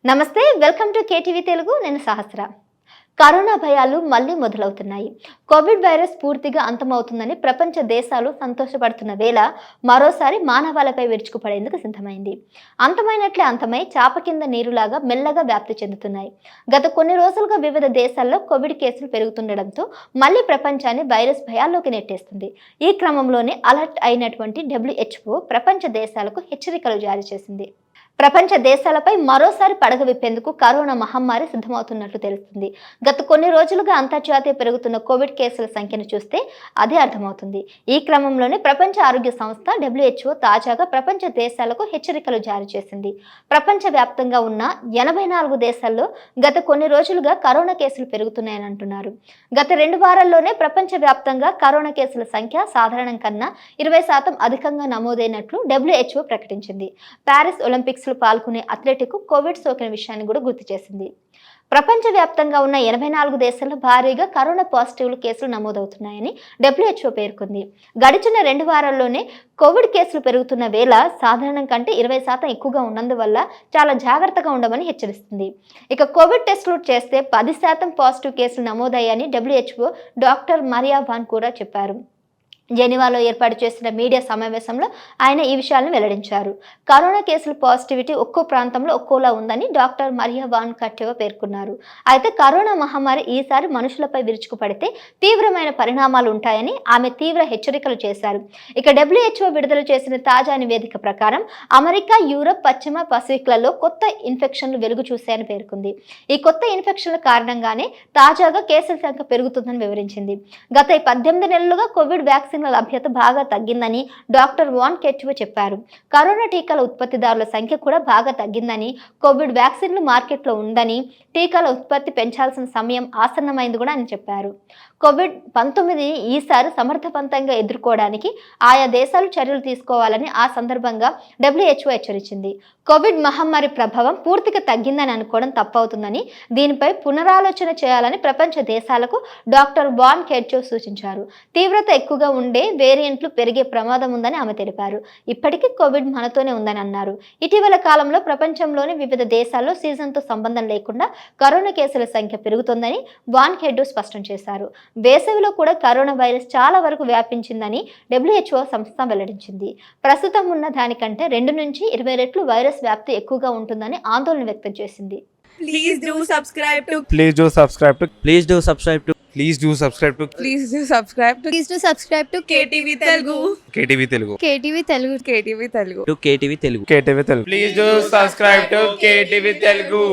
నమస్తే, welcome to KTV Telugu. నేను సహస్ర. Corona భయాలు మళ్లీ మొదలవుతున్నాయి. కోవిడ్ వైరస్ పూర్తిగా అంతమవుతుందని ప్రపంచ దేశాలు సంతోషపడుతున్న వేళ మరోసారి మానవాళిపై విరుచుకుపడేందుకు సిద్ధమైంది. అంతమైనట్లే అంతమై చాప కింద నీరులాగా మెల్లగా వ్యాప్తి చెందుతున్నాయి. గత కొన్ని రోజులుగా వివిధ దేశాల్లో కోవిడ్ కేసులు పెరుగుతుండటంతో మళ్లీ ప్రపంచాన్ని వైరస్ భయాల్లోకి నెట్టేస్తుంది. ఈ క్రమంలోనే అలర్ట్ అయినటువంటి WHO ప్రపంచ దేశాలకు హెచ్చరికలు జారీ చేసింది. ప్రపంచ దేశాలపై మరోసారి పడగ విప్పేందుకు కరోనా మహమ్మారి సిద్ధమవుతున్నట్లు తెలుస్తుంది. గత కొన్ని రోజులుగా అంతర్జాతీయ పెరుగుతున్న కోవిడ్ కేసుల సంఖ్యను చూస్తే అదే అర్థమవుతుంది. ఈ క్రమంలోనే ప్రపంచ ఆరోగ్య సంస్థ WHO తాజాగా ప్రపంచ దేశాలకు హెచ్చరికలు జారీ చేసింది. ప్రపంచ వ్యాప్తంగా ఉన్న 84 దేశాల్లో గత కొన్ని రోజులుగా కరోనా కేసులు పెరుగుతున్నాయని అంటున్నారు. గత 2 వారాల్లోనే ప్రపంచ వ్యాప్తంగా కరోనా కేసుల సంఖ్య సాధారణం కన్నా 20% అధికంగా నమోదైనట్లు WHO ప్రకటించింది. ప్యారిస్ ఒలింపిక్స్ పాల్గొనే అథ్లెటిక్ కోవిడ్ సోకిన విషయాన్ని కూడా గుర్తు చేసింది. ప్రపంచ వ్యాప్తంగా ఉన్న 84 దేశాల్లో భారీగా కరోనా పాజిటివ్ కేసులు నమోదవుతున్నాయని WHO పేర్కొంది. గడిచిన 2 వారాల్లోనే కోవిడ్ కేసులు పెరుగుతున్న వేళ సాధారణం కంటే 20% ఎక్కువగా ఉన్నందువల్ల చాలా జాగ్రత్తగా ఉండమని హెచ్చరిస్తుంది. ఇక కోవిడ్ టెస్టులు చేస్తే 10% పాజిటివ్ కేసులు నమోదయ్యాయని WHO డాక్టర్ మరియా వాన్ కూడా చెప్పారు. జెనీవాలో ఏర్పాటు చేసిన మీడియా సమావేశంలో ఆయన ఈ విషయాలను వెల్లడించారు. కరోనా కేసుల పాజిటివిటీ ఒక్కో ప్రాంతంలో ఒక్కోలా ఉందని డాక్టర్ మరియా వాన్ కట్టెవా పేర్కొన్నారు. అయితే కరోనా మహమ్మారి ఈసారి మనుషులపై విరుచుకుపడితే తీవ్రమైన పరిణామాలు ఉంటాయని ఆమె తీవ్ర హెచ్చరికలు చేశారు. ఇక WHO విడుదల చేసిన తాజా నివేదిక ప్రకారం అమెరికా, యూరప్, పశ్చిమ పసిఫిక్లలో కొత్త ఇన్ఫెక్షన్లు వెలుగు చూశాయని పేర్కొంది. ఈ కొత్త ఇన్ఫెక్షన్ల కారణంగానే తాజాగా కేసుల సంఖ్య పెరుగుతుందని వివరించింది. గత 18 నెలలుగా కోవిడ్ వ్యాక్సిన్ లభ్యత బాగా తగ్గిందని డాక్టర్ వాన్ కెట్వా చెప్పారు. కరోనా టీకాల ఉత్పత్తిదారుల సంఖ్య కూడా బాగా తగ్గిందని, కోవిడ్ వ్యాక్సిన్లు మార్కెట్లో ఉందని, టీకాల ఉత్పత్తి పెంచాల్సిన సమయం ఆసన్నమైంది కూడా అని చెప్పారు. COVID-19 ఈసారి సమర్థవంతంగా ఎదుర్కోవడానికి ఆయా దేశాలు చర్యలు తీసుకోవాలని ఆ సందర్భంగా WHO హెచ్చరించింది. కోవిడ్ మహమ్మారి ప్రభావం పూర్తిగా తగ్గిందని అనుకోవడం తప్పవుతుందని, దీనిపై పునరాలోచన చేయాలని ప్రపంచ దేశాలకు డాక్టర్ వాన్ కెట్వా సూచించారు. తీవ్రత ఎక్కువగా ఉండే వేరియంట్లు పెరిగే ప్రమాదం ఉందని ఆమె తెలిపారు. ఇప్పటికీ కోవిడ్ మనతోనే ఉందని అన్నారు. ఇటీవల కాలంలో ప్రపంచంలోని వివిధ దేశాల్లో సీజన్తో సంబంధం లేకుండా కరోనా కేసుల సంఖ్య పెరుగుతోందని వాన్ కెట్వా స్పష్టం చేశారు. వేసవిలో కూడా కరోనా వైరస్ చాలా వరకు వ్యాపించిందని WHO సంస్థ వెల్లడించింది. ప్రస్తుతం ఉన్న దానికంటే 2 నుంచి 20 రెట్లు వైరస్ వ్యాప్తి ఎక్కువగా ఉంటుందని ఆందోళన వ్యక్తం చేసింది. Please do subscribe to Please do subscribe to Please do subscribe to Please do subscribe to Please do subscribe to Please do subscribe to KTV Telugu. KTV Telugu. KTV Telugu. KTV Telugu. KTV Telugu. KTV Telugu. Please do subscribe to KTV Telugu.